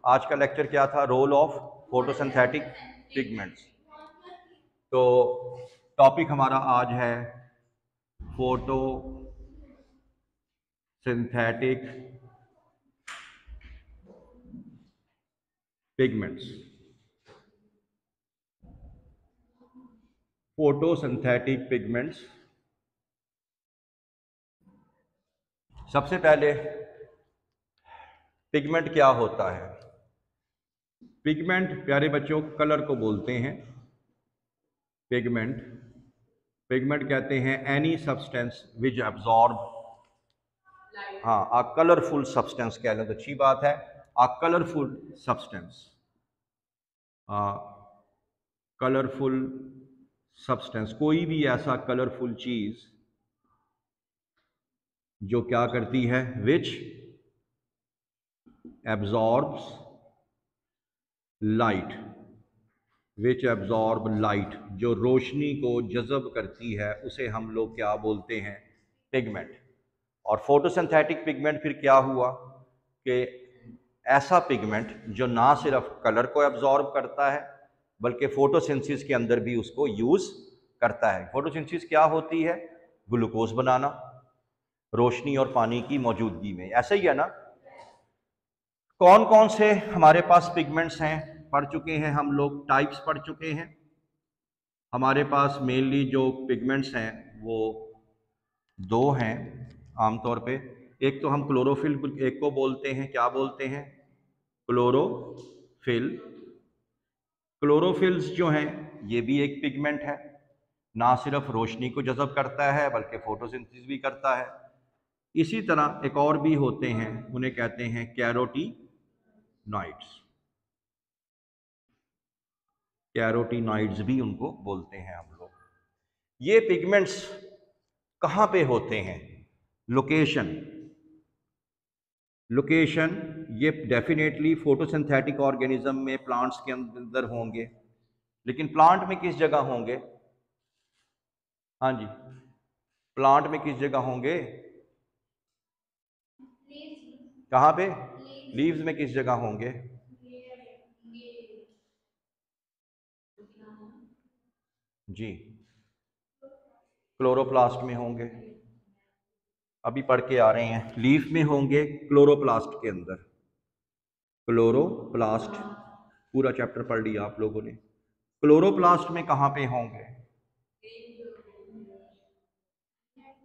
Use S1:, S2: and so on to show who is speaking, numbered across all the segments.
S1: आज का लेक्चर क्या था? Role of photosynthetic pigments. तो टॉपिक हमारा आज है photo synthetic pigments. Photosynthetic pigments, सबसे पहले पिगमेंट क्या होता है? पिगमेंट प्यारे बच्चों कलर को बोलते हैं। पिगमेंट पिगमेंट कहते हैं एनी सब्सटेंस विच एब्जॉर्ब, हाँ, अ कलरफुल सब्सटेंस कह लें तो अच्छी बात है। A colourful substance, colourful substance, कोई भी ऐसा कलरफुल चीज जो क्या करती है, which absorbs light, which absorb light, जो रोशनी को जज़ब करती है, उसे हम लोग क्या बोलते हैं? पिगमेंट। और फोटोसिंथेटिक पिगमेंट फिर क्या हुआ कि ऐसा पिगमेंट जो ना सिर्फ कलर को एब्जॉर्ब करता है बल्कि फोटोसिंथेसिस के अंदर भी उसको यूज करता है। फोटोसिंथेसिस क्या होती है? ग्लूकोज बनाना रोशनी और पानी की मौजूदगी में, ऐसा ही है ना? कौन कौन से हमारे पास पिगमेंट्स हैं पढ़ चुके हैं हम लोग, टाइप्स पढ़ चुके हैं। हमारे पास मेनली जो पिगमेंट्स हैं वो दो हैं आमतौर पे। एक तो हम क्लोरोफिल एक को बोलते हैं, क्या बोलते हैं? क्लोरोफिल। क्लोरोफिल्स जो हैं ये भी एक पिगमेंट है, ना सिर्फ रोशनी को जज़ब करता है बल्कि फोटोसिंथेसिस भी करता है। इसी तरह एक और भी होते हैं, उन्हें कहते हैं कैरोटीनॉइड्स। कैरोटीनॉइड्स भी उनको बोलते हैं हम लोग। ये पिगमेंट्स कहाँ पे होते हैं? लोकेशन, लोकेशन ये डेफिनेटली फोटोसिंथेटिक ऑर्गेनिज्म में प्लांट्स के अंदर होंगे, लेकिन प्लांट में किस जगह होंगे? हाँ जी, प्लांट में किस जगह होंगे? कहाँ पे? लीव्स में किस जगह होंगे? जी, क्लोरोप्लास्ट में होंगे। अभी पढ़ के आ रहे हैं, लीफ में होंगे क्लोरोप्लास्ट के अंदर। क्लोरोप्लास्ट पूरा चैप्टर पढ़ लिया आप लोगों ने। क्लोरोप्लास्ट में कहाँ पे होंगे?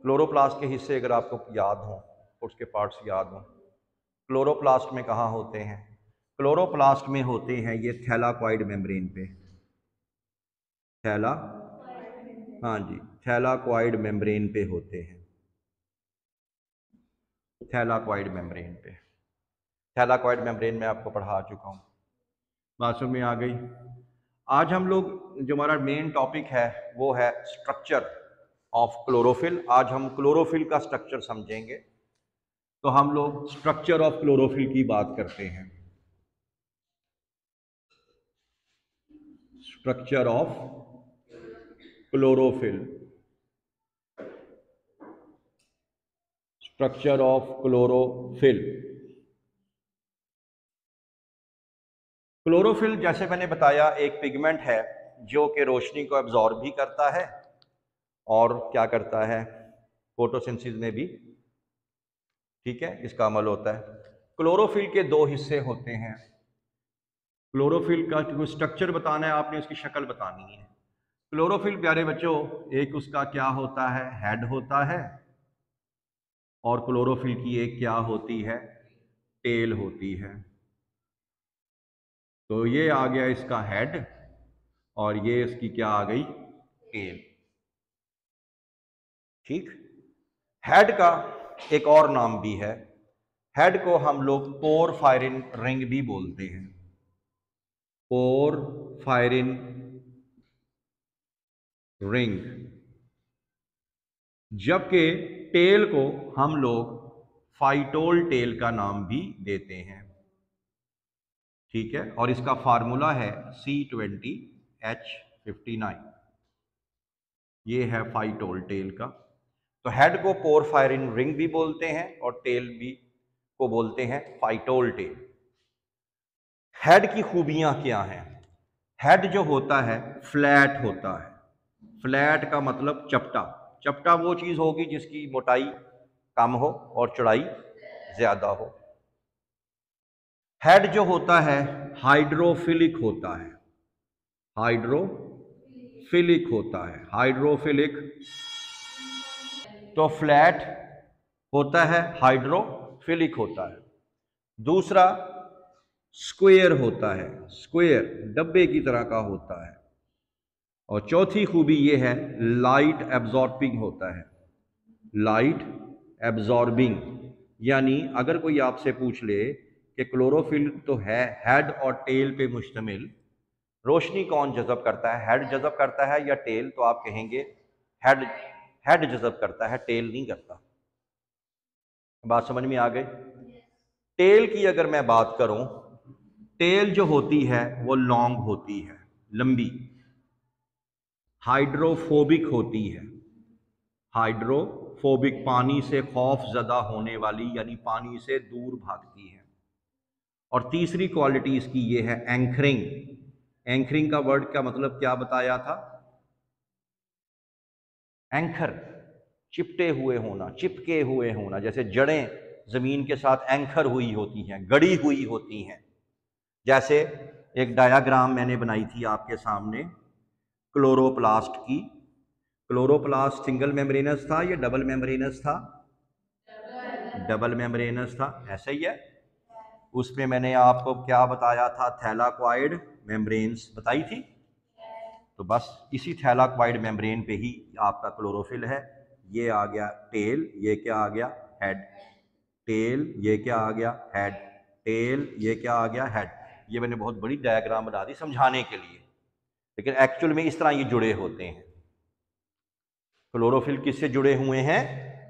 S1: क्लोरोप्लास्ट के हिस्से अगर आपको याद हों, उसके पार्ट्स याद हों, क्लोरोप्लास्ट में कहाँ होते हैं? क्लोरोप्लास्ट में होते हैं ये थैलाकॉइड मेम्ब्रेन पे। थैला, हाँ जी, थैलाकॉइड मेम्ब्रेन पे होते हैं। थैलाकॉइड मेम्ब्रेन पे, थैलाकॉइड मेम्ब्रेन में आपको पढ़ा चुका हूँ। बात समझ में आ गई? आज हम लोग जो हमारा मेन टॉपिक है वो है स्ट्रक्चर ऑफ क्लोरोफिल। आज हम क्लोरोफिल का स्ट्रक्चर समझेंगे। तो हम लोग स्ट्रक्चर ऑफ क्लोरोफिल की बात करते हैं। Structure of chlorophyll, structure of chlorophyll. Chlorophyll जैसे मैंने बताया एक पिगमेंट है जो कि रोशनी को एब्जॉर्ब भी करता है और क्या करता है, फोटोसिंथेसिस में भी, ठीक है, इसका अमल होता है। क्लोरोफिल के दो हिस्से होते हैं। क्लोरोफिल का जो स्ट्रक्चर बताना है आपने, उसकी शक्ल बतानी है। क्लोरोफिल प्यारे बच्चों, एक उसका क्या होता है, हेड होता है, और क्लोरोफिल की एक क्या होती है, टेल होती है। तो ये आ गया इसका हेड और ये इसकी क्या आ गई, टेल। ठीक। हेड का एक और नाम भी है, हेड को हम लोग पोरफायरिन रिंग भी बोलते हैं। Porphyrin ring. जबकि टेल को हम लोग फाइटोल टेल का नाम भी देते हैं। ठीक है, और इसका फार्मूला है C20H59। ये है फाइटोल टेल का। तो हेड को पोरफायरिन रिंग भी बोलते हैं और टेल भी को बोलते हैं फाइटोल टेल। हेड की खूबियां क्या हैं? हेड जो होता है फ्लैट होता है। फ्लैट का मतलब चपटा। चपटा वो चीज होगी जिसकी मोटाई कम हो और चौड़ाई ज्यादा हो। हेड जो होता है हाइड्रोफिलिक होता है। हाइड्रोफिलिक होता है। हाइड्रोफिलिक तो फ्लैट होता है, हाइड्रोफिलिक होता है। दूसरा स्क्वेयर होता है। स्क्वेयर डब्बे की तरह का होता है। और चौथी खूबी ये है लाइट एब्जॉर्बिंग होता है। लाइट एब्जॉर्बिंग यानी अगर कोई आपसे पूछ ले कि क्लोरोफिल तो है हेड और टेल पे मुश्तमिल, रोशनी कौन जज़ब करता है, हेड जज़ब करता है या टेल, तो आप कहेंगे हेड। हेड जज़ब करता है, टेल नहीं करता। बात समझ में आ गई? टेल की अगर मैं बात करूं, टेल जो होती है वो लॉन्ग होती है, लंबी, हाइड्रोफोबिक होती है। हाइड्रोफोबिक पानी से खौफ ज़दा होने वाली, यानी पानी से दूर भागती है। और तीसरी क्वालिटी इसकी ये है एंकरिंग। एंकरिंग का वर्ड का मतलब क्या बताया था? एंकर, चिपटे हुए होना, चिपके हुए होना। जैसे जड़ें जमीन के साथ एंकर हुई होती हैं, गड़ी हुई होती हैं। जैसे एक डायाग्राम मैंने बनाई थी आपके सामने क्लोरोप्लास्ट की। क्लोरोप्लास्ट सिंगल मेम्ब्रेनस था या डबल मेम्ब्रेनस था? डबल मेम्ब्रेनस था, ऐसा ही है। उसमें मैंने आपको क्या बताया था? थैलाक्वाइड मेम्ब्रेन्स बताई थी। तो बस इसी थैलाक्वाइड मेम्ब्रेन पे ही आपका क्लोरोफिल है। ये आ गया टेल, ये क्या आ गया? हेड। टेल, ये क्या आ गया? हेड। टेल, ये क्या आ गया? हेड। ये मैंने बहुत बड़ी डायग्राम बना दी समझाने के लिए, लेकिन एक्चुअल में इस तरह ये जुड़े होते हैं। क्लोरोफिल किससे जुड़े हुए हैं?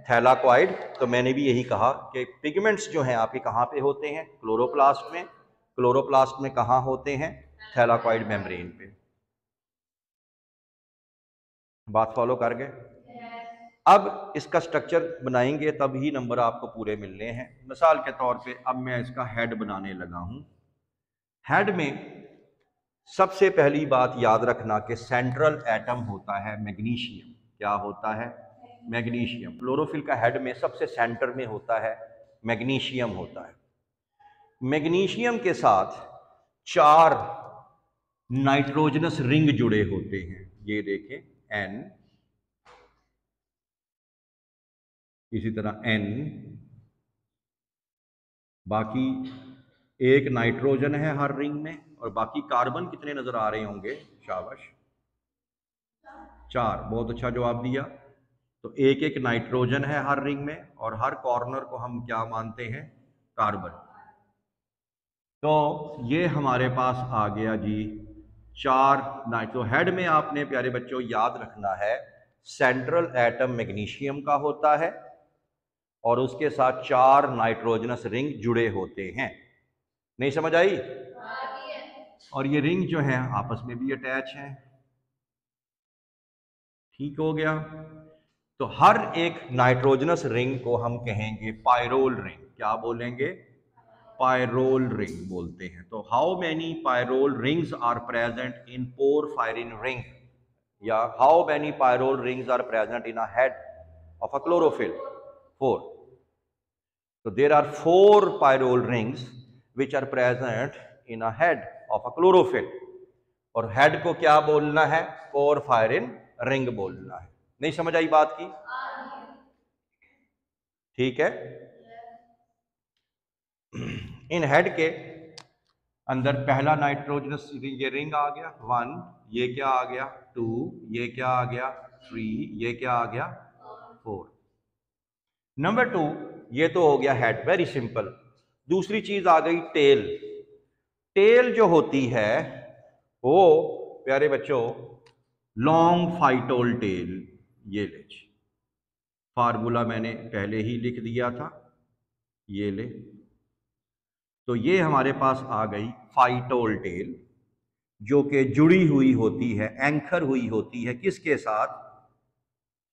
S1: थैलाक्वाइड। तो मैंने भी यही कहा कि पिगमेंट्स जो हैं आपके कहाँ पे होते हैं? क्लोरोप्लास्ट में। क्लोरोप्लास्ट में कहाँ होते हैं? थैलाक्वाइड मेम्ब्रेन पे। बात फॉलो कर गए? अब इसका स्ट्रक्चर बनाएंगे तब ही नंबर आपको पूरे मिलने हैं। मिसाल के तौर पे अब मैं इसका हेड बनाने लगा हूं। हेड में सबसे पहली बात याद रखना कि सेंट्रल एटम होता है मैग्नीशियम। क्या होता है? मैग्नीशियम। क्लोरोफिल का हेड में सबसे सेंटर में होता है मैग्नीशियम होता है। मैग्नीशियम के साथ 4 नाइट्रोजनस रिंग जुड़े होते हैं। ये देखें, एन, इसी तरह एन, बाकी एक नाइट्रोजन है हर रिंग में, और बाकी कार्बन कितने नजर आ रहे होंगे? शाबाश, 4। बहुत अच्छा जवाब दिया। तो एक एक नाइट्रोजन है हर रिंग में, और हर कॉर्नर को हम क्या मानते हैं? कार्बन। तो ये हमारे पास आ गया जी 4 नाइट्रो। हेड में आपने प्यारे बच्चों याद रखना है सेंट्रल एटम मैग्नीशियम का होता है और उसके साथ 4 नाइट्रोजनस रिंग जुड़े होते हैं। नहीं समझ आई? और ये रिंग जो है आपस में भी अटैच हैं। ठीक हो गया? तो हर एक नाइट्रोजनस रिंग को हम कहेंगे पायरोल रिंग। क्या बोलेंगे? पायरोल रिंग बोलते हैं। तो how many pyrrole rings are present in porphyrin ring, या how many pyrrole rings are present in a head of a chlorophyll? 4. So there are 4 pyrrole rings which are present in a head of a chlorophyll. और head को क्या बोलना है? Porphyrin ring बोलना है। नहीं समझ आई बात की? ठीक है। इन हेड के अंदर पहला नाइट्रोजनस ये रिंग आ गया 1, ये क्या आ गया 2, ये क्या आ गया 3, ये क्या आ गया 4। नंबर 2, ये तो हो गया हेड, वेरी सिंपल। दूसरी चीज आ गई टेल। टेल जो होती है वो प्यारे बच्चों लॉन्ग फाइटोल टेल। ये ले, फार्मूला मैंने पहले ही लिख दिया था, ये ले। तो ये हमारे पास आ गई फाइटोल टेल, जो कि जुड़ी हुई होती है, एंकर हुई होती है किसके साथ?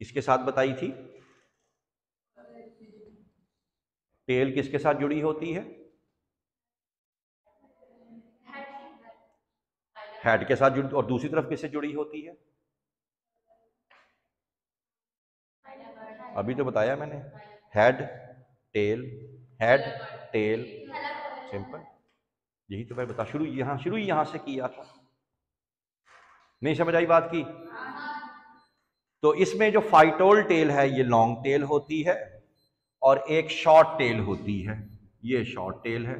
S1: किसके साथ बताई थी? टेल किसके साथ जुड़ी होती है? हेड के साथ जुड़ी, और दूसरी तरफ किससे जुड़ी होती है? अभी तो बताया मैंने, head tail, head tail, simple, यही तो मैं बता, शुरू यहां से किया था। नहीं समझ आई बात की? तो इसमें जो फाइटोल टेल है ये लॉन्ग टेल होती है, और एक शॉर्ट टेल होती है, ये शॉर्ट टेल है।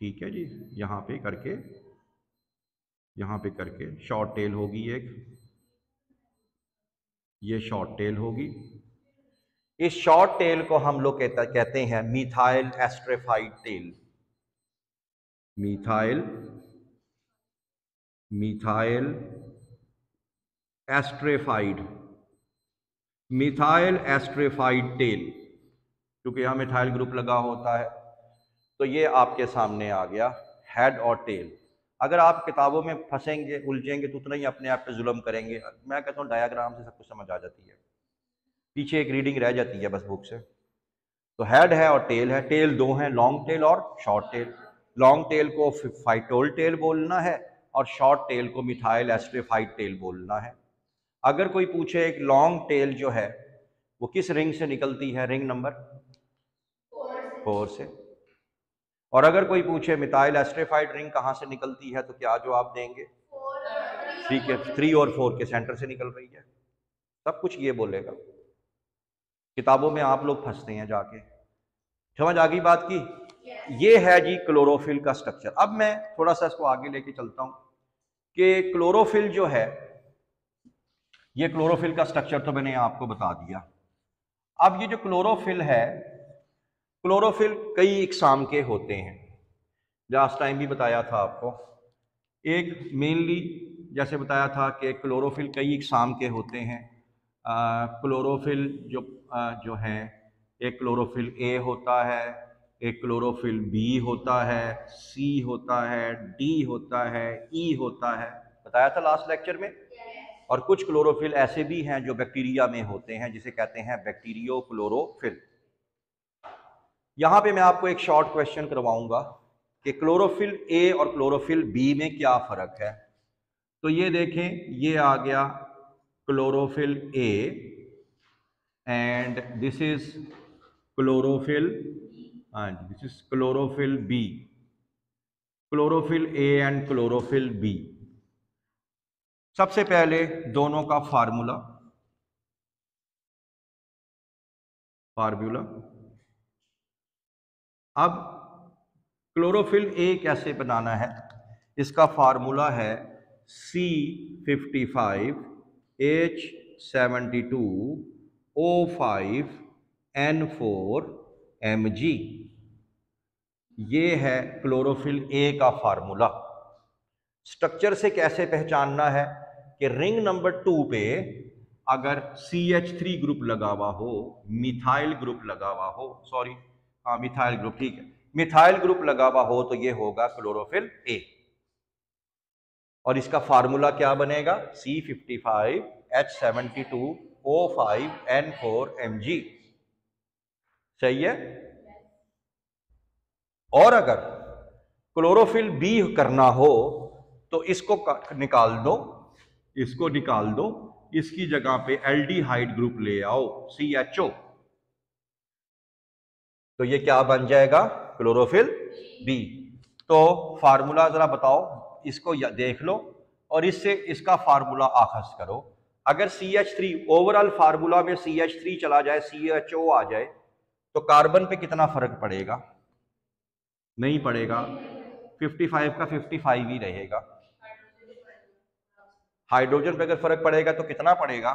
S1: ठीक है जी, यहां पे करके शॉर्ट टेल होगी एक, ये शॉर्ट टेल होगी। इस शॉर्ट टेल को हम लोग कहते हैं मिथाइल एस्ट्रेफाइड टेल। मिथाइल एस्ट्रेफाइड टेल, क्योंकि यहां मिथाइल ग्रुप लगा होता है। तो ये आपके सामने आ गया हेड और टेल। अगर आप किताबों में फंसेंगे, उलझेंगे, तो उतना ही अपने आप पे जुल्म करेंगे। मैं कहता हूँ डायग्राम से सब कुछ समझ आ जाती है, पीछे एक रीडिंग रह जाती है बस बुक से। तो हेड है और टेल है, टेल दो हैं, लॉन्ग टेल और शॉर्ट टेल। लॉन्ग टेल को फाइटोल टेल बोलना है, और शॉर्ट टेल को मिथाइल एस्ट्रेफाइड टेल बोलना है। अगर कोई पूछे एक लॉन्ग टेल जो है वो किस रिंग से निकलती है, रिंग नंबर 4 से। और अगर कोई पूछे मिथाइल एस्ट्रेफाइड रिंग कहाँ से निकलती है, तो क्या जवाब देंगे? 3 और 4 के सेंटर से निकल रही है। सब कुछ ये बोलेगा। किताबों में आप लोग फंसते हैं जाके। समझ आ गई बात की? ये है जी क्लोरोफिल का स्ट्रक्चर। अब मैं थोड़ा सा इसको आगे लेके चलता हूं कि क्लोरोफिल जो है, ये क्लोरोफिल का स्ट्रक्चर तो मैंने आपको बता दिया। अब ये जो क्लोरोफिल है, क्लोरोफिल कई इकसाम के होते हैं, लास्ट टाइम भी बताया था आपको। एक मेनली जैसे बताया था कि क्लोरोफिल कई इकसाम के होते हैं। क्लोरोफिल जो है, एक क्लोरोफिल ए होता है, एक क्लोरोफिल बी होता है, सी होता है, डी होता है, ई होता है, बताया था लास्ट लेक्चर में। और कुछ क्लोरोफिल ऐसे भी हैं जो बैक्टीरिया में होते हैं, जिसे कहते हैं बैक्टीरियो क्लोरोफिल। यहां पे मैं आपको एक शॉर्ट क्वेश्चन करवाऊंगा कि क्लोरोफिल ए और क्लोरोफिल बी में क्या फर्क है। तो ये देखें, ये आ गया chlorophyll A and this is chlorophyll, हाँ जी, this is chlorophyll B. Chlorophyll A and chlorophyll B. सबसे पहले दोनों का फार्मूला अब क्लोरोफिल ए कैसे बनाना है, इसका फार्मूला है C55H72O5N4Mg। ये है क्लोरोफिल ए का फार्मूला। स्ट्रक्चर से कैसे पहचानना है कि रिंग नंबर 2 पे अगर CH3 ग्रुप लगा हुआ हो, मिथाइल ग्रुप लगा हुआ हो, सॉरी हाँ मिथाइल ग्रुप, ठीक है, मिथाइल ग्रुप लगा हुआ हो तो ये होगा क्लोरोफिल ए। और इसका फार्मूला क्या बनेगा? C55H72O5N4Mg। सही है। और अगर क्लोरोफिल बी करना हो तो इसको निकाल दो, इसकी जगह पे एल्डिहाइड ग्रुप ले आओ, CHO। तो ये क्या बन जाएगा? Chlorophyll B. तो फार्मूला जरा बताओ, इसको देख लो और इससे इसका फार्मूला आखज करो। अगर CH3 ओवरऑल फार्मूला में CH3 चला जाए, CHO आ जाए, तो कार्बन पे कितना फर्क पड़ेगा? नहीं पड़ेगा, 55 का 55 ही रहेगा। हाइड्रोजन पे अगर फर्क पड़ेगा तो कितना पड़ेगा?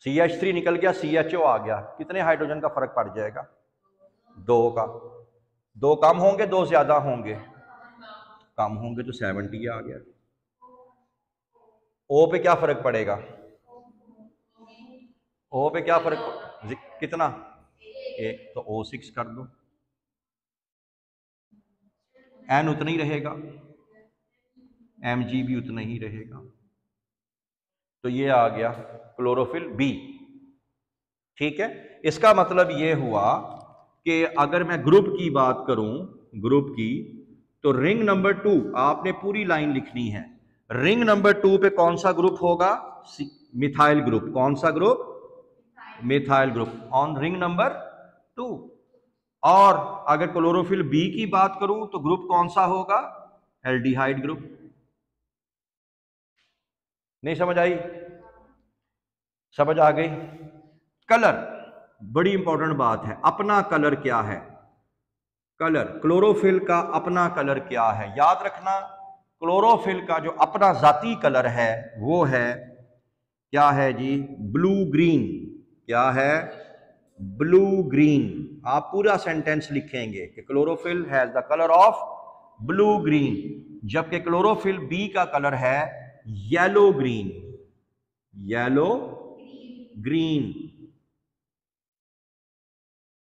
S1: CH3 निकल गया, CHO आ गया, कितने हाइड्रोजन का फर्क पड़ जाएगा? 2 का। 2 कम होंगे, 2 ज्यादा होंगे? कम होंगे, तो 70 आ गया। O पे क्या फर्क पड़ेगा? O पे क्या फर्क, कितना? 1, तो O6 कर दो, N उतना ही रहेगा, Mg भी उतना ही रहेगा। तो ये आ गया क्लोरोफिल बी। ठीक है, इसका मतलब ये हुआ कि अगर मैं ग्रुप की बात करूं, ग्रुप की, तो रिंग नंबर 2 आपने पूरी लाइन लिखनी है। रिंग नंबर 2 पे कौन सा ग्रुप होगा? Methyl group. कौन सा group? Methyl group on ring number 2। और अगर क्लोरोफिल बी की बात करूं तो ग्रुप कौन सा होगा? Aldehyde group. नहीं समझ आई? समझ आ गई? कलर बड़ी इंपॉर्टेंट बात है। अपना कलर क्या है? कलर, क्लोरोफिल का अपना कलर क्या है? याद रखना, क्लोरोफिल का जो अपना जाती कलर है वो है, क्या है जी? Blue green. क्या है? Blue green. आप पूरा सेंटेंस लिखेंगे कि chlorophyll has the colour of blue green, जबकि क्लोरोफिल बी का कलर है येलो ग्रीन। Yellow green.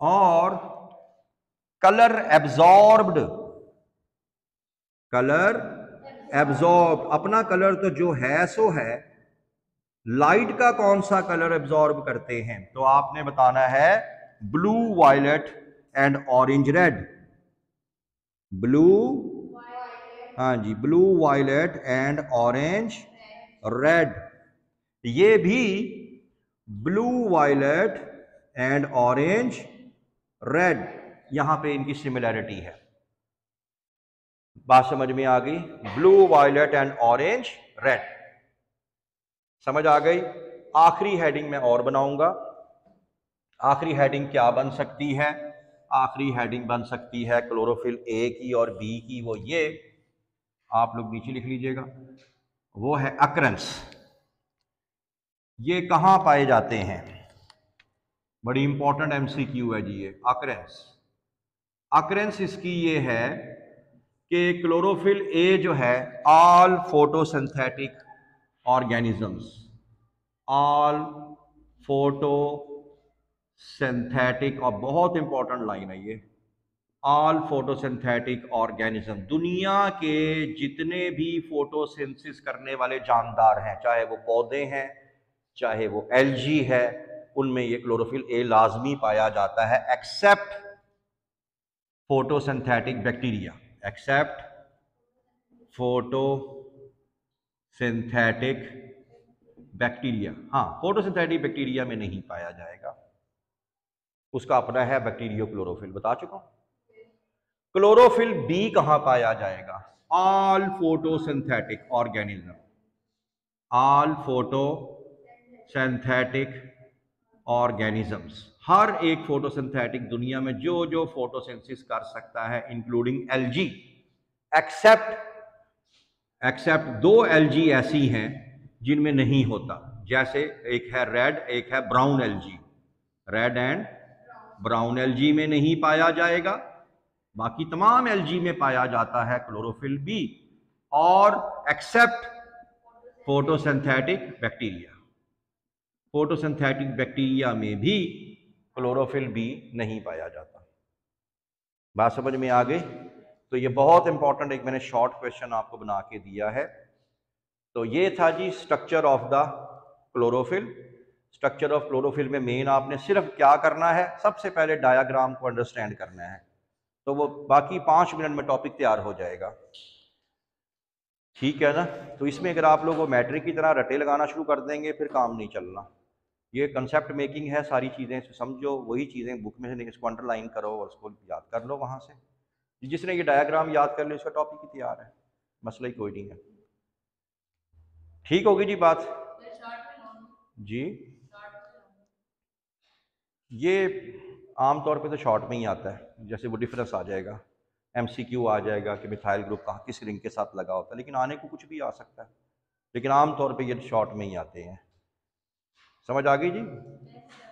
S1: और कलर एब्जॉर्ब्ड, कलर एब्जॉर्ब, अपना कलर तो जो है सो है। लाइट का कौन सा कलर एब्जॉर्ब करते हैं? तो आपने बताना है blue, violet and orange red. Blue, हाँ जी, blue, violet and orange red. ये भी blue, violet and orange red, यहां पे इनकी सिमिलैरिटी है। बात समझ में आ गई? Blue, violet and orange red. समझ आ गई? आखिरी हेडिंग मैं और बनाऊंगा। आखिरी हेडिंग क्या बन सकती है? आखिरी हेडिंग बन सकती है क्लोरोफिल ए की और बी की। वो ये आप लोग नीचे लिख लीजिएगा, वो है अकरेंस। ये कहां पाए जाते हैं? बड़ी इंपॉर्टेंट एमसीक्यू है जी ये, अकरेंस। अकरेंस इसकी ये है कि क्लोरोफिल ए जो है, all photosynthetic organisms, all photosynthetic, और बहुत इंपॉर्टेंट लाइन है ये, ऑल फोटोसिंथेटिक ऑर्गेनिज्म, दुनिया के जितने भी फोटोसिंथेसिस करने वाले जानदार हैं, चाहे वो पौधे हैं, चाहे वो एल्गी है, उनमें ये क्लोरोफिल ए लाजमी पाया जाता है, except photosynthetic bacteria. Except photosynthetic bacteria. हाँ, फोटोसिंथेटिक बैक्टीरिया में नहीं पाया जाएगा, उसका अपना है बैक्टीरियो क्लोरोफिल, बता चुका हूं। क्लोरोफिल बी कहां पाया जाएगा? All photosynthetic organism, all photosynthetic organisms, हर एक फोटोसिंथेटिक, दुनिया में जो जो फोटोसिंथेसिस कर सकता है, इंक्लूडिंग एल्गी, एक्सेप्ट दो एल्गी ऐसी हैं जिनमें नहीं होता, जैसे एक है रेड, एक है brown algae. Red and brown algae में नहीं पाया जाएगा, बाकी तमाम एल्गी में पाया जाता है क्लोरोफिल बी, और except photosynthetic bacteria. Photosynthetic bacteria में भी क्लोरोफिल बी नहीं पाया जाता। बात समझ में आ गई? तो ये बहुत इंपॉर्टेंट एक मैंने शॉर्ट क्वेश्चन आपको बना के दिया है। तो ये था जी structure of the chlorophyll. Structure of chlorophyll में मेन आपने सिर्फ क्या करना है, सबसे पहले डायग्राम को अंडरस्टैंड करना है, तो वो बाकी 5 मिनट में टॉपिक तैयार हो जाएगा। ठीक है ना? तो इसमें अगर आप लोग मैट्रिक की तरह रटे लगाना शुरू कर देंगे फिर काम नहीं चलना। ये कंसेप्ट मेकिंग है, सारी चीज़ें समझो, वही चीज़ें बुक में से इसको अंडरलाइन करो और उसको याद कर लो वहाँ से। जिसने ये डायग्राम याद कर लिया उसका टॉपिक ही तैयार है, मसला ही कोई नहीं है। ठीक होगी जी बात जी? ये आमतौर पे तो शॉर्ट में ही आता है, जैसे वो डिफरेंस आ जाएगा, एमसीक्यू आ जाएगा कि मिथाइल ग्रुप कहाँ किस रिंग के साथ लगा होता है, लेकिन आने को कुछ भी आ सकता है, लेकिन आमतौर पे ये शॉर्ट में ही आते हैं। समझ आ गई जी?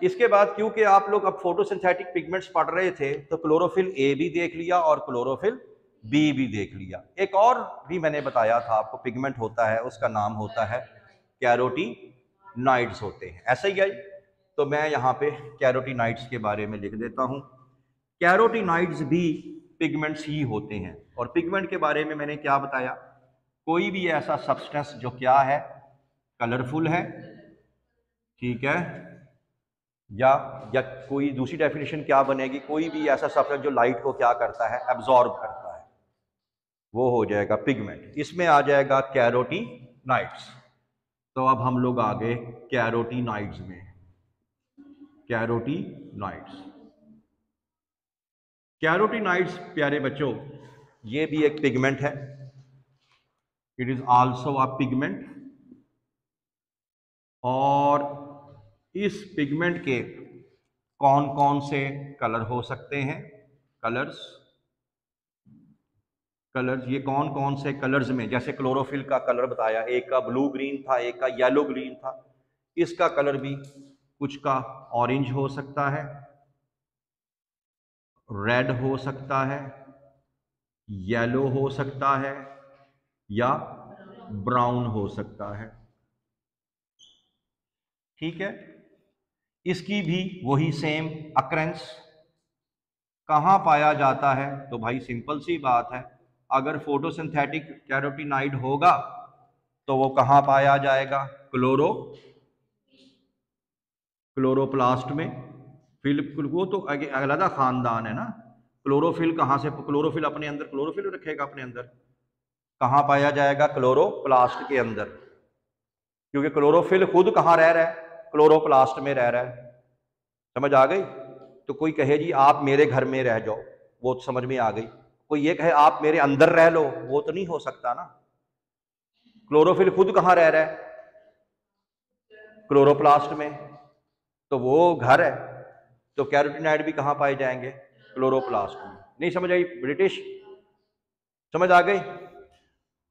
S1: इसके बाद क्योंकि आप लोग अब फोटोसिंथेटिक पिगमेंट्स पढ़ रहे थे, तो क्लोरोफिल ए भी देख लिया और क्लोरोफिल बी भी देख लिया। एक और भी मैंने बताया था आपको पिगमेंट होता है, उसका नाम होता है कैरोटीनॉइड्स होते हैं, ऐसा ही है। तो मैं यहाँ पे कैरोटीनॉइड्स के बारे में लिख देता हूँ। कैरोटीनॉइड्स भी पिगमेंट्स ही होते हैं। और पिगमेंट के बारे में मैंने क्या बताया? कोई भी ऐसा सब्सटेंस जो क्या है, कलरफुल है, ठीक है, या या कोई दूसरी डेफिनेशन क्या बनेगी, कोई भी ऐसा सब्सटेंस जो लाइट को क्या करता है, एब्जॉर्ब करता है, वो हो जाएगा पिगमेंट। इसमें आ जाएगा कैरोटीनाइड्स। तो अब हम लोग आ गए कैरोटीनाइड्स में। कैरोटीनाइड्स, कैरोटीनाइड्स प्यारे बच्चों ये भी एक पिगमेंट है। It is also a pigment. और इस पिगमेंट के कौन कौन से कलर हो सकते हैं, कलर्स, कलर्स ये कौन कौन से कलर्स में, जैसे क्लोरोफिल का कलर बताया, एक का ब्लू ग्रीन था, एक का येलो ग्रीन था, इसका कलर भी कुछ का ऑरेंज हो सकता है, रेड हो सकता है, येलो हो सकता है, या ब्राउन हो सकता है। ठीक है, इसकी भी वही सेम अक्रेंस कहाँ पाया जाता है, तो भाई सिंपल सी बात है, अगर फोटोसिंथेटिक कैरोटीनाइड होगा तो वो कहाँ पाया जाएगा, क्लोरोप्लास्ट में। फिल वो तो अलग खानदान है ना, क्लोरोफिल कहाँ से, क्लोरोफिल अपने अंदर क्लोरोफिल रखेगा अपने अंदर, कहाँ पाया जाएगा, क्लोरोप्लास्ट के अंदर, क्योंकि क्लोरोफिल खुद कहाँ रह रहा है, क्लोरोप्लास्ट में रह रहा है। समझ आ गई। तो कोई कहे जी आप मेरे घर में रह जाओ, वो तो समझ में आ गई। कोई ये कहे आप मेरे अंदर रह लो, वो तो नहीं हो सकता ना। क्लोरोफिल खुद कहाँ रह रहा है, क्लोरोप्लास्ट में, तो वो घर है। तो कैरोटीनाइड भी कहाँ पाए जाएंगे, क्लोरोप्लास्ट में। नहीं समझ आई ब्रिटिश, समझ आ गई।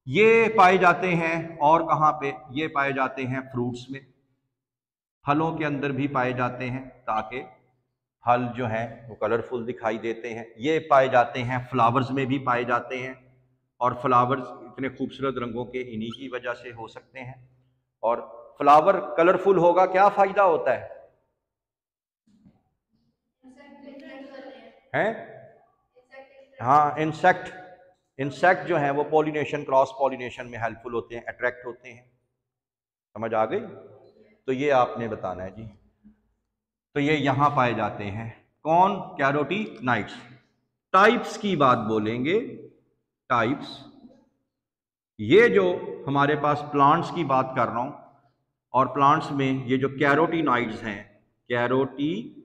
S1: ये पाए जाते हैं और कहाँ पे, ये पाए जाते हैं फ्रूट्स में, फलों के अंदर भी पाए जाते हैं, ताकि फल जो हैं वो कलरफुल दिखाई देते हैं। ये पाए जाते हैं फ्लावर्स में भी पाए जाते हैं, और फ्लावर्स इतने खूबसूरत रंगों के इन्हीं की वजह से हो सकते हैं। और फ्लावर कलरफुल होगा, क्या फायदा होता है? हाँ, इंसेक्ट, इंसेक्ट जो है वो पॉलिनेशन, क्रॉस पॉलिनेशन में हेल्पफुल होते हैं, अट्रैक्ट होते हैं। समझ आ गई। तो ये आपने बताना है जी। तो ये यहां पाए जाते हैं कौन, कैरोटीनाइड्स। टाइप्स की बात बोलेंगे, टाइप्स, ये जो हमारे पास प्लांट्स की बात कर रहा हूं, और प्लांट्स में ये जो कैरोटीनाइड्स हैं, कैरोटीनाइड्स,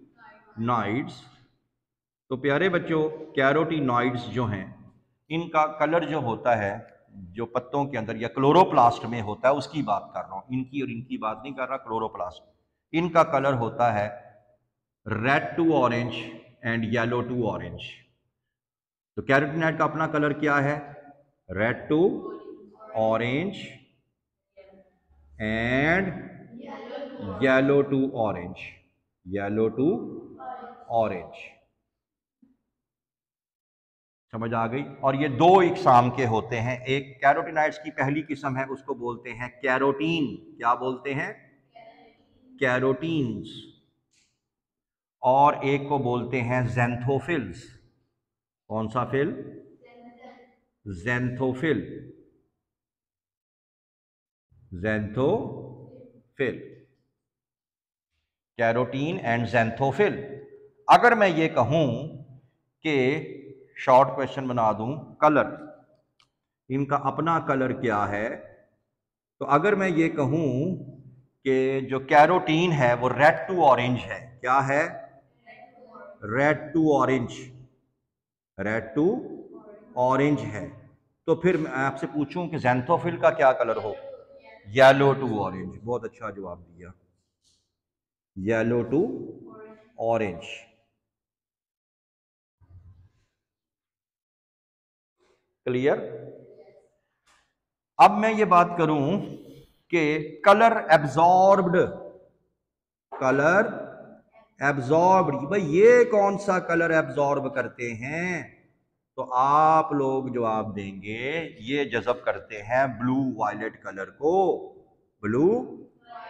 S1: तो प्यारे बच्चों कैरोटीनॉइड्स जो हैं इनका कलर जो होता है, जो पत्तों के अंदर या क्लोरोप्लास्ट में होता है, उसकी बात कर रहा हूं, इनकी और इनकी बात नहीं कर रहा, क्लोरोप्लास्ट। इनका कलर होता है red to orange and yellow to orange. तो कैरोटीनॉइड का अपना कलर क्या है, red to orange and yellow to orange, yellow to orange. समझ आ गई। और ये दो इकसाम के होते हैं, एक कैरोटीनाइड्स की पहली किस्म है उसको बोलते हैं कैरोटीन, क्या बोलते हैं, कैरोटीन्स, और एक को बोलते हैं ज़ैंथोफिल्स। कौन सा phyll, xanthophyll, xanthophyll, carotene and xanthophyll. अगर मैं ये कहूं कि शॉर्ट क्वेश्चन बना दूं, कलर, इनका अपना कलर क्या है, तो अगर मैं ये कहूं कि जो कैरोटीन है वो रेड टू ऑरेंज है, क्या है, red to orange, red to orange है, तो फिर मैं आपसे पूछूं कि ज़ैंथोफिल का क्या कलर हो, येलो टू ऑरेंज। बहुत अच्छा जवाब दिया, येलो टू ऑरेंज। क्लियर। अब मैं ये बात करूं कि कलर एब्जॉर्ब्ड, कलर एब्जॉर्ब्ड, भाई ये कौन सा कलर एब्जॉर्ब करते हैं, तो आप लोग जवाब देंगे ये जज़ब करते हैं ब्लू वायलेट कलर को, ब्लू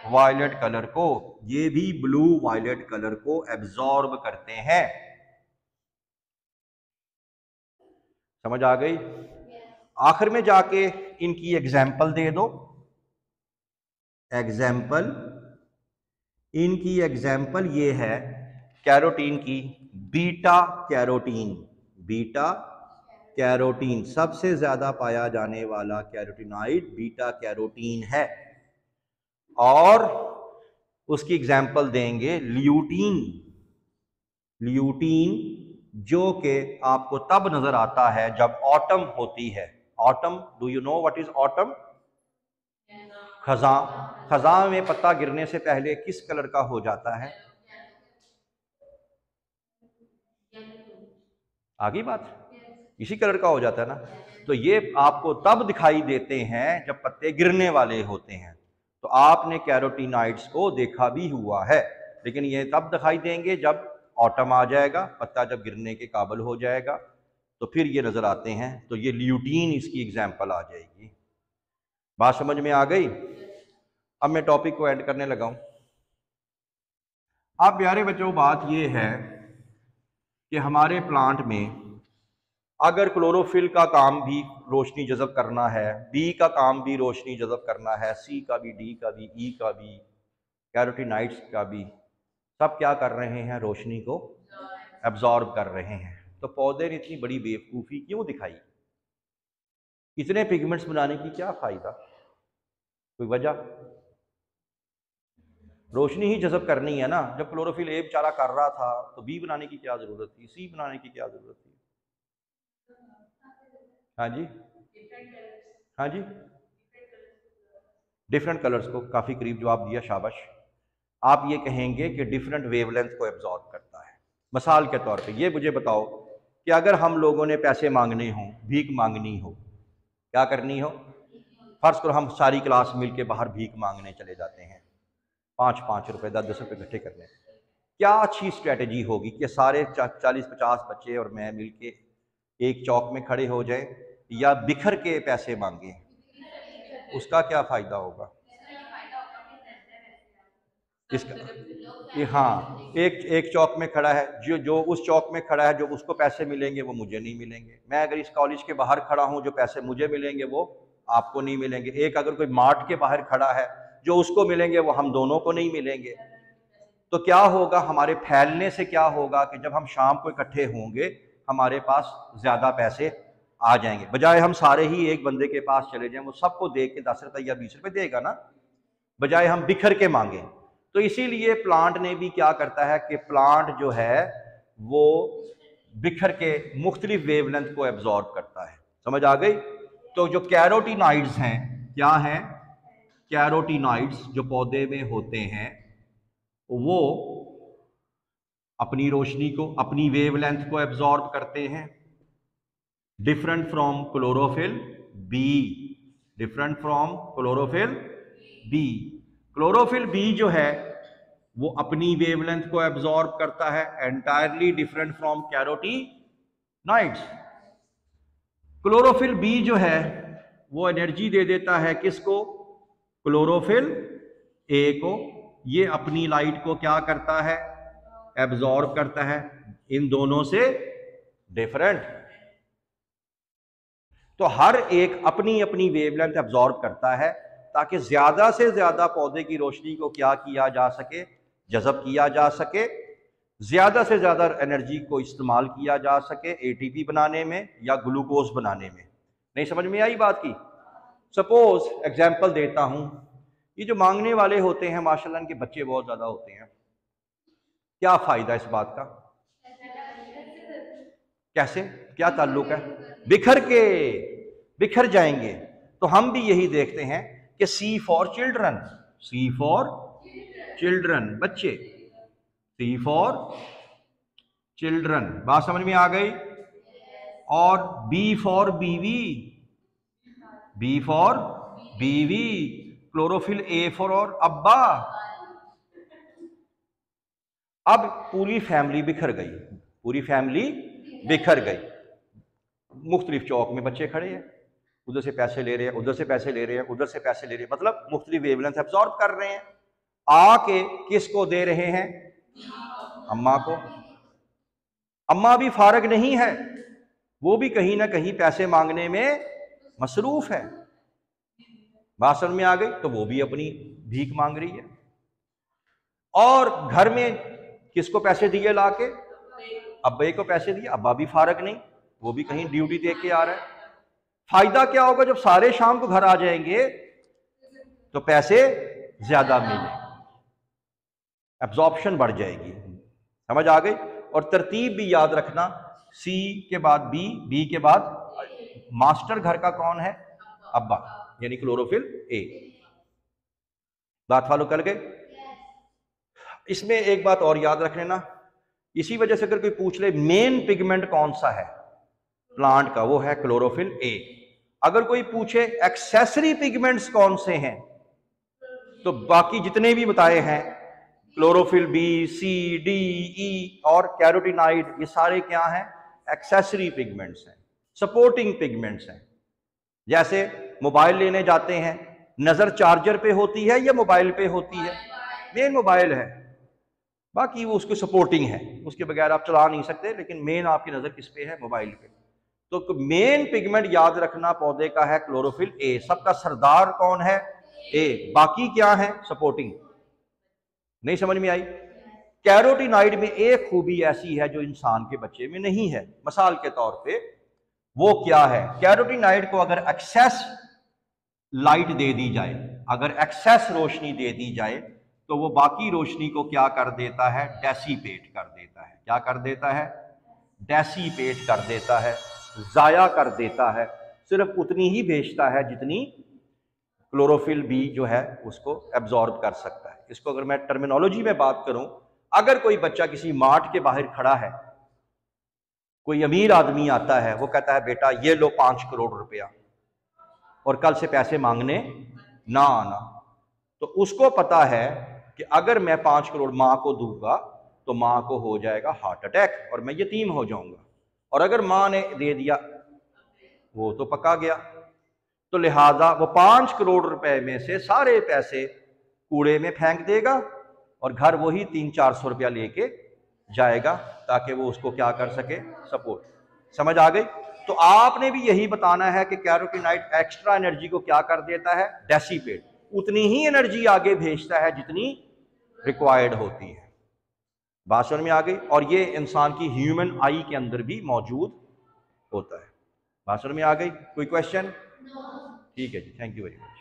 S1: वायलेट कलर को, ये भी ब्लू वायलेट कलर को एब्जॉर्ब करते हैं। समझ आ गई। आखिर में जाके इनकी एग्जाम्पल दे दो, एग्जाम्पल इनकी एग्जाम्पल ये है कैरोटीन की, बीटा कैरोटीन। बीटा कैरोटीन सबसे ज्यादा पाया जाने वाला कैरोटीनाइड बीटा कैरोटीन है। और उसकी एग्जाम्पल देंगे ल्यूटीन। ल्यूटीन जो कि आपको तब नजर आता है जब ऑटम होती है। Autumn, do you know what is autumn? खजा। खजा में पत्ता गिरने से पहले किस कलर का हो जाता है? आगे बात, इसी कलर का हो जाता है ना। तो ये आपको तब दिखाई देते हैं जब पत्ते गिरने वाले होते हैं। तो आपने कैरोटीनॉइड्स को देखा भी हुआ है, लेकिन ये तब दिखाई देंगे जब ऑटम आ जाएगा, पत्ता जब गिरने के काबिल हो जाएगा तो फिर ये नजर आते हैं। तो ये ल्यूटीन इसकी एग्जाम्पल आ जाएगी। बात समझ में आ गई? अब मैं टॉपिक को एंड करने लगा हूं। अब प्यारे बच्चों, बात ये है कि हमारे प्लांट में अगर क्लोरोफिल का काम भी रोशनी जज़ब करना है, बी का काम भी रोशनी जज़ब करना है, सी का भी, डी का भी, ई का भी, कैरोटीनाइड्स का भी, सब क्या कर रहे हैं? रोशनी को एब्जॉर्ब कर रहे हैं। तो पौधे ने इतनी बड़ी बेवकूफ़ी क्यों दिखाई? इतने पिगमेंट्स बनाने की क्या फ़ायदा? कोई वजह? रोशनी ही जज़ब करनी है ना। जब क्लोरोफिल ए बेचारा कर रहा था तो बी बनाने की क्या ज़रूरत थी? सी बनाने की क्या ज़रूरत थी? हाँ जी, हाँ जी, डिफरेंट कलर्स को काफ़ी करीब जवाब दिया, शाबाश। आप ये कहेंगे कि डिफरेंट वेवलेंथ को एब्जॉर्ब करता है। मिसाल के तौर पे ये मुझे बताओ कि अगर हम लोगों ने पैसे मांगने हों, भीख मांगनी हो, क्या करनी हो? फर्ज करो हम सारी क्लास मिल के बाहर भीख मांगने चले जाते हैं, 5-5 रुपए 10-10 रुपए इकट्ठे करने। क्या अच्छी स्ट्रेटजी होगी कि सारे 40-50 बच्चे और मैं मिल के एक चौक में खड़े हो जाएं, या बिखर के पैसे मांगे? उसका क्या फ़ायदा होगा? इसका ये, हाँ, एक एक चौक में खड़ा है, जो जो उस चौक में खड़ा है, जो उसको पैसे मिलेंगे वो मुझे नहीं मिलेंगे। मैं अगर इस कॉलेज के बाहर खड़ा हूँ, जो पैसे मुझे मिलेंगे वो आपको नहीं मिलेंगे। एक अगर कोई मार्ट के बाहर खड़ा है, जो उसको मिलेंगे वो हम दोनों को नहीं मिलेंगे। तो क्या होगा? हमारे फैलने से क्या होगा कि जब हम शाम को इकट्ठे होंगे हमारे पास ज़्यादा पैसे आ जाएंगे, बजाय हम सारे ही एक बंदे के पास चले जाएं, वो सबको दे के 10 रुपए या 20 रुपए देगा ना, बजाय हम बिखर के मांगे। तो इसीलिए प्लांट ने भी क्या करता है कि प्लांट जो है वो बिखर के मुख्तलिफ वेवलेंथ को एब्जॉर्ब करता है। समझ आ गई? तो जो कैरोटीनॉइड्स हैं, क्या हैं? कैरोटीनॉइड्स जो पौधे में होते हैं वो अपनी रोशनी को, अपनी वेवलेंथ को एब्जॉर्ब करते हैं, different from chlorophyll B. Different from chlorophyll B. Chlorophyll B जो है वो अपनी वेवलेंथ को एब्जॉर्ब करता है, entirely different from carotenoids. Chlorophyll B जो है वो एनर्जी दे देता है किसको? क्लोरोफिल ए को। ये अपनी लाइट को क्या करता है? एब्जॉर्ब करता है, इन दोनों से डिफरेंट। तो हर एक अपनी अपनी वेवलेंथ एब्जॉर्ब करता है ताकि ज्यादा से ज्यादा पौधे की रोशनी को क्या किया जा सके? जज़ब किया जा सके, ज्यादा से ज्यादा एनर्जी को इस्तेमाल किया जा सके एटीपी बनाने में या ग्लूकोज बनाने में। नहीं समझ में आई बात की? सपोज एग्जाम्पल देता हूं, ये जो मांगने वाले होते हैं माशाल्लाह इनके बच्चे बहुत ज्यादा होते हैं। क्या फायदा इस बात का? कैसे? क्या ताल्लुक है? बिखर के, बिखर जाएंगे। तो हम भी यही देखते हैं कि C for children, C for children, बच्चे, सी फॉर चिल्ड्रन। बात समझ में आ गई? और बी फॉर बीवी, बी फॉर बीवी, क्लोरोफिल ए फॉर और अब्बा। अब पूरी फैमिली बिखर गई, पूरी फैमिली बिखर गई। मुख्तलिफ चौक में बच्चे खड़े हैं, उधर से पैसे ले रहे हैं, उधर से पैसे ले रहे हैं, उधर से पैसे ले रहे हैं, मतलब मुख्तलिफ वेवलेंथ एब्जॉर्ब कर रहे हैं। आके किसको दे रहे हैं? अम्मा को। अम्मा भी फारग नहीं है, वो भी कहीं ना कहीं पैसे मांगने में मसरूफ है। बात समझ में आ गई? तो वो भी अपनी भीख मांग रही है। और घर में किसको पैसे दिए लाके? अब्बे को पैसे दिए, अब्बा भी फारग नहीं, वो भी कहीं ड्यूटी दे के आ रहा है। फायदा क्या होगा? जब सारे शाम को घर आ जाएंगे तो पैसे ज्यादा मिलेंगे, एब्जॉर्प्शन बढ़ जाएगी। समझ आ गई? और तरतीब भी याद रखना, सी के बाद बी, बी के बाद मास्टर घर का कौन है? अब्बा, यानी क्लोरोफिल ए। बात फॉलो कर गए? इसमें एक बात और याद रख लेना, इसी वजह से अगर कोई पूछ ले मेन पिगमेंट कौन सा है प्लांट का, वो है क्लोरोफिल ए। अगर कोई पूछे एक्सेसरी पिगमेंट्स कौन से हैं, तो बाकी जितने भी बताए हैं, क्लोरोफिल बी, सी, डी, ई और कैरोटीनाइड, ये सारे क्या हैं? एक्सेसरी पिगमेंट्स हैं, सपोर्टिंग पिगमेंट्स हैं। जैसे मोबाइल लेने जाते हैं, नजर चार्जर पे होती है या मोबाइल पे होती है? मेन मोबाइल है, बाकी वो उसके सपोर्टिंग है, उसके बगैर आप चला नहीं सकते, लेकिन मेन आपकी नजर किस पे है? मोबाइल पे। तो मेन पिगमेंट याद रखना पौधे का है क्लोरोफिल ए। सबका सरदार कौन है? ए। बाकी क्या है? सपोर्टिंग। नहीं समझ में आई? कैरोटीनाइड में एक खूबी ऐसी है जो इंसान के बच्चे में नहीं है। मिसाल के तौर पे वो क्या है? कैरोटीनाइड को अगर एक्सेस लाइट दे दी जाए, अगर एक्सेस रोशनी दे दी जाए, तो वो बाकी रोशनी को क्या कर देता है? डेसीपेट कर देता है। क्या कर देता है? डेसीपेट कर देता है, जाया कर देता है। सिर्फ उतनी ही भेजता है जितनी क्लोरोफिल बी जो है उसको एब्जॉर्ब कर सकता है। इसको अगर मैं टर्मिनोलॉजी में बात करूं, अगर कोई बच्चा किसी मार्ट के बाहर खड़ा है, कोई अमीर आदमी आता है, वो कहता है बेटा ये लो 5 करोड़ रुपया और कल से पैसे मांगने ना आना, तो उसको पता है कि अगर मैं 5 करोड़ मां को दूंगा तो मां को हो जाएगा हार्ट अटैक और मैं यतीम हो जाऊंगा, और अगर मां ने दे दिया वो तो पका गया। तो लिहाजा वो 5 करोड़ रुपए में से सारे पैसे कूड़े में फेंक देगा और घर वही 300-400 रुपया लेके जाएगा, ताकि वो उसको क्या कर सके? सपोर्ट। समझ आ गई? तो आपने भी यही बताना है कि कैरोटीनाइड एक्स्ट्रा एनर्जी को क्या कर देता है? डेसीपेट। उतनी ही एनर्जी आगे भेजता है जितनी रिक्वायर्ड होती है। बात समझ में आ गई? और ये इंसान की ह्यूमन आई के अंदर भी मौजूद होता है। बात समझ में आ गई? कोई क्वेश्चन? ठीक है जी, थैंक यू वेरी मच।